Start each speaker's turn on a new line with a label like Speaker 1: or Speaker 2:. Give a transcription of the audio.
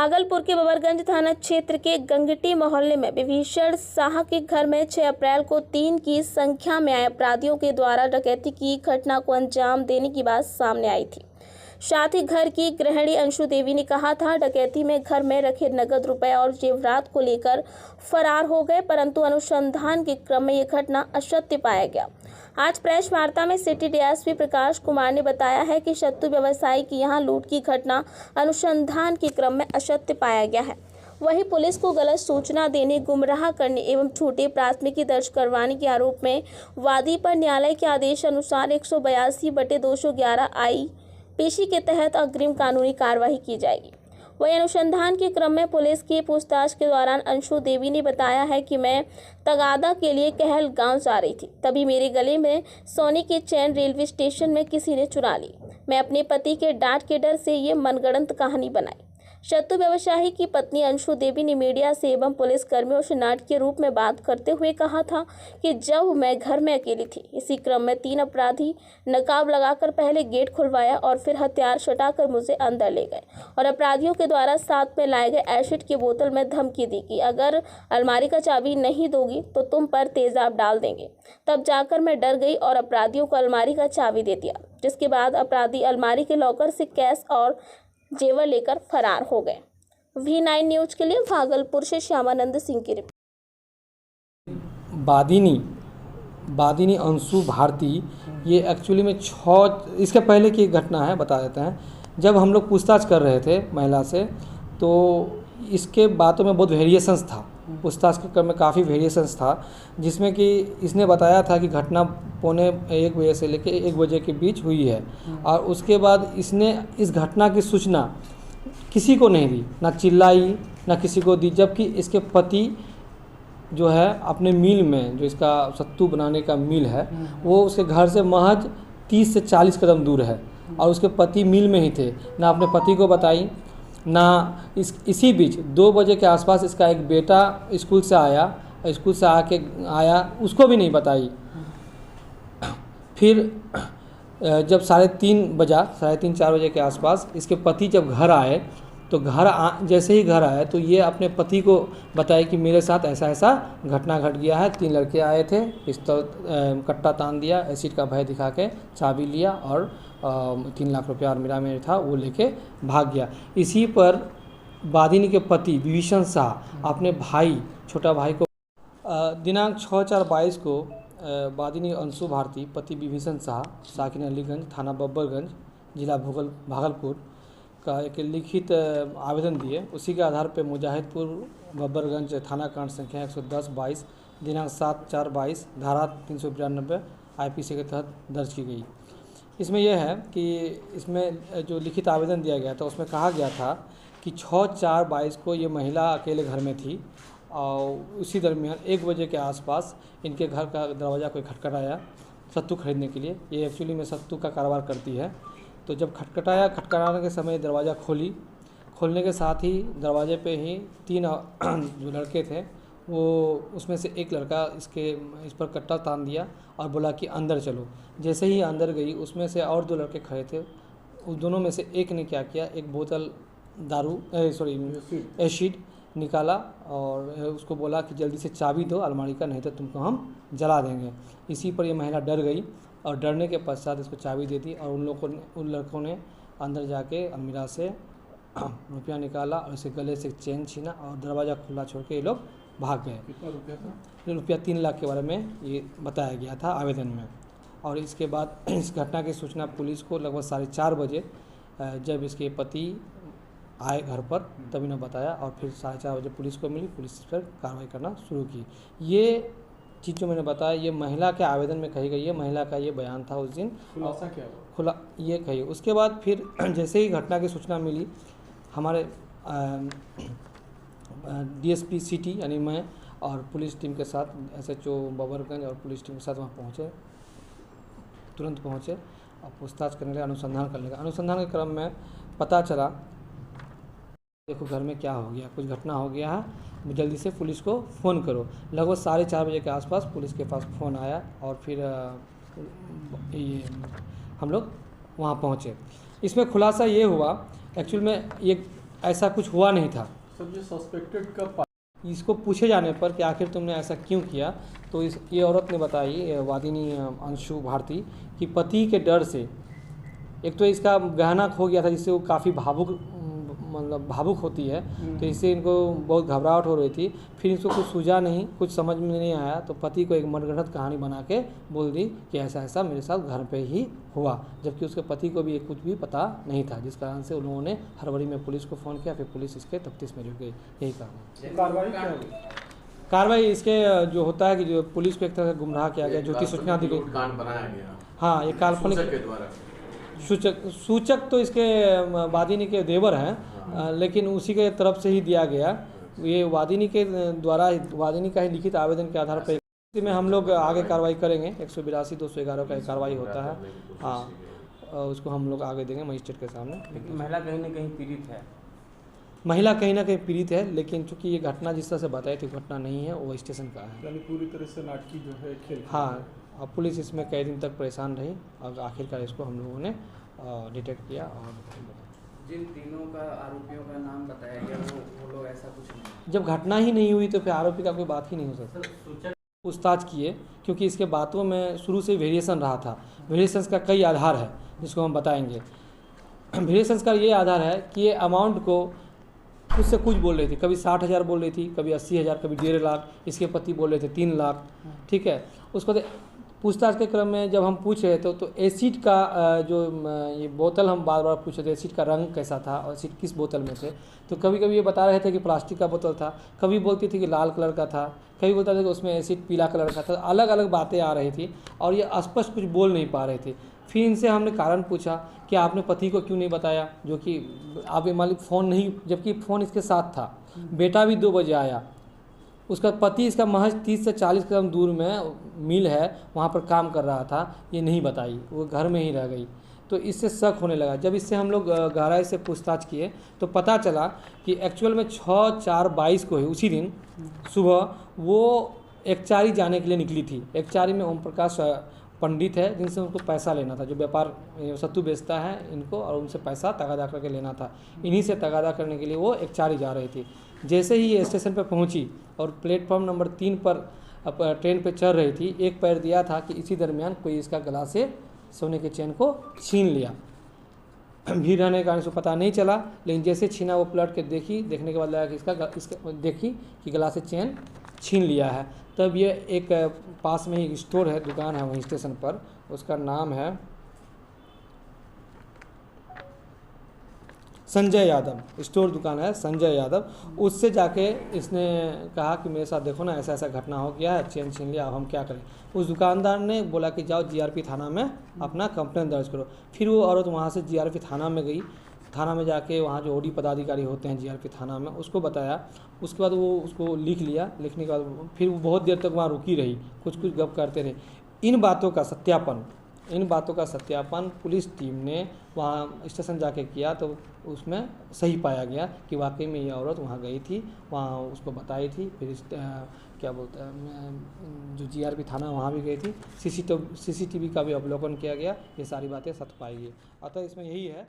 Speaker 1: भागलपुर के बबरगंज थाना क्षेत्र के गंगटी मोहल्ले में विभीषण शाह के घर में 6 अप्रैल को 3 की संख्या में आए अपराधियों के द्वारा डकैती की घटना को अंजाम देने की बात सामने आई थी। साथ ही घर की गृहिणी अंशु देवी ने कहा था डकैती में घर में रखे नगद रुपए और जेवरात को लेकर फरार हो गए, परंतु अनुसंधान के क्रम में यह घटना असत्य पाया गया। आज प्रेस वार्ता में सिटी डीएसपी प्रकाश कुमार ने बताया है कि सत्तू व्यवसायी की यहां लूट की घटना अनुसंधान के क्रम में असत्य पाया गया है। वहीं पुलिस को गलत सूचना देने, गुमराह करने एवं झूठी प्राथमिकी दर्ज करवाने के आरोप में वादी पर न्यायालय के आदेश अनुसार 182/211 IPC के तहत अग्रिम कानूनी कार्रवाई की जाएगी। वहीं अनुसंधान के क्रम में पुलिस की पूछताछ के दौरान अंशु देवी ने बताया है कि मैं तगादा के लिए कहल गांव जा रही थी, तभी मेरे गले में सोने की चैन रेलवे स्टेशन में किसी ने चुरा ली। मैं अपने पति के डांट के डर से ये मनगढ़ंत कहानी बनाई। सत्तू व्यवसायी की पत्नी अंशु देवी ने मीडिया से एवं पुलिस कर्मियों से नाटकीय रूप में बात करते हुए कहा था कि जब मैं घर में अकेली थी, इसी क्रम में 3 अपराधी नकाब लगाकर पहले गेट खुलवाया और फिर हथियार सटाकर मुझे अंदर ले गए और अपराधियों के द्वारा साथ में लाए गए एसिड की बोतल में धमकी दी कि अगर अलमारी का चाबी नहीं दोगी तो तुम पर तेजाब डाल देंगे। तब जाकर मैं डर गई और अपराधियों को अलमारी का चाबी दे दिया, जिसके बाद अपराधी अलमारी के लॉकर से कैश और जेवर लेकर फरार हो गए। V9 न्यूज के लिए भागलपुर से श्यामानंद सिंह की रिपोर्ट।
Speaker 2: बादिनी अंशु भारती, ये एक्चुअली में 6 इसके पहले की घटना है, बता देते हैं। जब हम लोग पूछताछ कर रहे थे महिला से, तो इसके बातों में बहुत वेरिएशंस था, पूछताछ के क्रम में काफ़ी वेरिएशंस था, जिसमें कि इसने बताया था कि घटना 1:45 बजे से लेकर 1 बजे के बीच हुई है और उसके बाद इसने इस घटना की सूचना किसी को नहीं दी, ना चिल्लाई ना किसी को दी, जबकि इसके पति जो है अपने मिल में, जो इसका सत्तू बनाने का मिल है, वो उसके घर से महज 30 से 40 कदम दूर है और उसके पति मिल में ही थे। ना अपने पति को बताई, ना इसी बीच 2 बजे के आसपास इसका एक बेटा स्कूल से आया, उसको भी नहीं बताई। फिर जब 3:30-4 बजे के आसपास इसके पति जब घर आए, तो जैसे ही घर आए तो ये अपने पति को बताए कि मेरे साथ ऐसा ऐसा घटना घट गया है। 3 लड़के आए थे, पिस्तौल कट्टा तान दिया, एसिड का भय दिखा के चाबी लिया और 3 लाख रुपया और मेरा था वो लेके भाग गया। इसी पर बादिनी के पति विभीषण शाह अपने भाई, छोटा भाई को दिनांक 6/4/22 को बादिनी अंशु भारती पति विभीषण शाह, साकिन अलीगंज, थाना बब्बरगंज, जिला भागलपुर का एक लिखित आवेदन दिए। उसी के आधार पर मुजाहिदपुर बब्बरगंज थाना कांड संख्या 110/22 दिनांक 7/4/22 धारा 392 IPC के तहत दर्ज की गई। इसमें यह है कि इसमें जो लिखित आवेदन दिया गया था उसमें कहा गया था कि 6/4/22 को ये महिला अकेले घर में थी और उसी दरमियान 1 बजे के आसपास इनके घर का दरवाज़ा कोई खटखटाया सत्तू खरीदने के लिए। ये एक्चुअली में सत्तू का कारोबार करती है। तो जब खटखटाने के समय दरवाज़ा खोलने के साथ ही दरवाजे पे ही 3 जो लड़के थे, वो उसमें से एक लड़का इस पर कट्टा तान दिया और बोला कि अंदर चलो। जैसे ही अंदर गई, उसमें से और 2 लड़के खड़े थे, उस दोनों में से एक ने क्या किया, एक बोतल एसिड निकाला और उसको बोला कि जल्दी से चाबी दो अलमारी का, नहीं तो तुमको हम जला देंगे। इसी पर यह महिला डर गई और डरने के पश्चात इसको चाबी दे दी और उन लड़कों ने अंदर जाके अलमीरा से रुपया निकाला और इसके गले से चेन छीना और दरवाज़ा खुला छोड़ के ये लोग भाग गए।
Speaker 3: कितना रुपया था?
Speaker 2: रुपया 3 लाख के बारे में ये बताया गया था आवेदन में। और इसके बाद इस घटना की सूचना पुलिस को लगभग 4:30 बजे जब इसके पति आए घर पर, तभी ने बताया और फिर 4:30 बजे पुलिस को मिली। पुलिस इस पर कार्रवाई करना शुरू की। ये चीज़ जो मैंने बताया ये महिला के आवेदन में कही गई है, महिला का ये बयान था उस दिन।
Speaker 3: खुलासा क्या हुआ?
Speaker 2: ये कही। उसके बाद फिर जैसे ही घटना की सूचना मिली, हमारे DSP सिटी यानी मैं और पुलिस टीम के साथ SHO बबरगंज और पुलिस टीम के साथ वहाँ तुरंत पहुँचे और पूछताछ करने लगे, अनुसंधान के क्रम में पता चला, देखो घर में क्या हो गया, कुछ घटना हो गया है, जल्दी से पुलिस को फ़ोन करो। लगभग 4:30 बजे के आसपास पुलिस के पास फ़ोन आया और फिर ये हम लोग वहाँ पहुँचे। इसमें खुलासा ये हुआ, एक्चुअल में ये ऐसा कुछ हुआ नहीं था।
Speaker 3: सर ये सस्पेक्टेड कब
Speaker 2: इसको पूछे जाने पर कि आखिर तुमने ऐसा क्यों किया, तो ये औरत ने बताई, वादिनी अंशु भारती, कि पति के डर से, एक तो इसका गहना खो गया था जिससे वो काफ़ी भावुक होती है, तो इससे इनको बहुत घबराहट हो रही थी। फिर इसको कुछ सूझा नहीं, कुछ समझ में नहीं आया, तो पति को एक मनगढ़ंत कहानी बना के बोल दी कि ऐसा ऐसा मेरे साथ घर पे ही हुआ, जबकि उसके पति को भी कुछ भी पता नहीं था, जिस कारण से उन लोगों ने हड़बड़ी में पुलिस को फ़ोन किया। फिर पुलिस इसके तफ्तीश में जुट गई। यही कारण है।
Speaker 3: कार्रवाई क्या होगी?
Speaker 2: कार्रवाई इसके जो होता है कि जो पुलिस को एक तरह से गुमराह किया गया, जो कि सूचना दी गई।
Speaker 4: बनाया गया।
Speaker 2: हाँ, ये काल्पनिक
Speaker 4: के द्वारा
Speaker 2: सूचक तो इसके वादिनी के देवर हैं, लेकिन उसी के तरफ से ही दिया गया। ये वादिनी के द्वारा, वादिनी का ही लिखित आवेदन के आधार पर इसी में हम लोग आगे कार्रवाई करेंगे। 182 211 का कार्रवाई होता है। हाँ, उसको हम लोग आगे देंगे मजिस्ट्रेट के सामने।
Speaker 5: महिला कहीं ना कहीं पीड़ित है।
Speaker 2: महिला कहीं ना कहीं पीड़ित है, लेकिन चूंकि ये घटना जिस तरह से बताई थी घटना नहीं है, वो स्टेशन का है।
Speaker 3: यानी पूरी तरह से नाटकी जो है खेल।
Speaker 2: हाँ, अब पुलिस इसमें कई दिन तक परेशान रही और आखिरकार इसको हम लोगों ने डिटेक्ट किया। और
Speaker 5: जिन तीनों का आरोपियों का नाम बताया गया वो लोग ऐसा कुछ नहीं।
Speaker 2: जब घटना ही नहीं हुई तो फिर आरोपी का कोई बात ही नहीं हो सकता। पूछताछ किए, क्योंकि इसके बातों में शुरू से वेरिएशन रहा था। वेरिएशंस का कई आधार है जिसको हम बताएंगे। वेरिएशंस का ये आधार है कि ये अमाउंट को उससे कुछ बोल रही थी, कभी 60,000 बोल रही थी, कभी 80,000, कभी 1.5 लाख। इसके पति बोल रहे थे 3 लाख। ठीक है, उसको पूछताछ के क्रम में जब हम पूछ रहे थे तो एसिड का जो ये बोतल हम बार बार पूछ रहे थे, एसिड का रंग कैसा था और एसिड किस बोतल में थे। तो कभी कभी ये बता रहे थे कि प्लास्टिक का बोतल था, कभी बोलती थी कि लाल कलर का था, कभी बोलता था कि उसमें एसिड पीला कलर का था। अलग अलग बातें आ रही थी और ये स्पष्ट कुछ बोल नहीं पा रहे थे। फिर इनसे हमने कारण पूछा कि आपने पति को क्यों नहीं बताया, जो कि आप मालिक फ़ोन नहीं, जबकि फ़ोन इसके साथ था। बेटा भी 2 बजे आया, उसका पति इसका महज 30 से 40 कदम दूर में मिल है, वहाँ पर काम कर रहा था। ये नहीं बताई, वो घर में ही रह गई। तो इससे शक होने लगा। जब इससे हम लोग गहराई से पूछताछ किए तो पता चला कि एक्चुअल में 6/4/22 को ही, उसी दिन सुबह वो एकचारी जाने के लिए निकली थी। एकचारी में ओम प्रकाश पंडित है जिनसे उनको पैसा लेना था, जो व्यापार सत्तू बेचता है इनको, और उनसे पैसा तगादा करके लेना था। इन्हीं से तगादा करने के लिए वो एकचारी जा रही थी। जैसे ही ये स्टेशन पर पहुंची और प्लेटफॉर्म नंबर 3 पर ट्रेन पे चढ़ रही थी, एक पैर दिया था कि इसी दरमियान कोई इसका गला से सोने के चेन को छीन लिया। भीड़ रहने के कारण इसको पता नहीं चला, लेकिन जैसे छीना वो पलट के देखने के बाद लगा कि इसका देखी कि गला से चेन छीन लिया है। तब ये एक पास में ही स्टोर है, दुकान है वहीं स्टेशन पर, उसका नाम है संजय यादव, स्टोर दुकान है संजय यादव। उससे जाके इसने कहा कि मेरे साथ देखो ना, ऐसा ऐसा घटना हो गया है, चेन छीन लिया, अब हम क्या करें। उस दुकानदार ने बोला कि जाओ जीआरपी थाना में अपना कंप्लेंट दर्ज करो। फिर वो औरत वहाँ से जीआरपी थाना में गई। थाना में जाके वहाँ जो ओडी पदाधिकारी होते हैं जीआरपी थाना में, उसको बताया। उसके बाद वो उसको लिख लिया। लिखने के बाद फिर वो बहुत देर तक वहाँ रुकी रही, कुछ गप करते रहे। इन बातों का सत्यापन पुलिस टीम ने वहाँ स्टेशन जाके किया, तो उसमें सही पाया गया कि वाकई में ये औरत वहाँ गई थी, वहाँ उसको बताई थी। फिर क्या बोलते हैं, जो जीआरपी थाना वहाँ भी गई थी, सीसीटीवी का भी अवलोकन किया गया। ये सारी बातें सत्य पाई गई। अतः इसमें यही है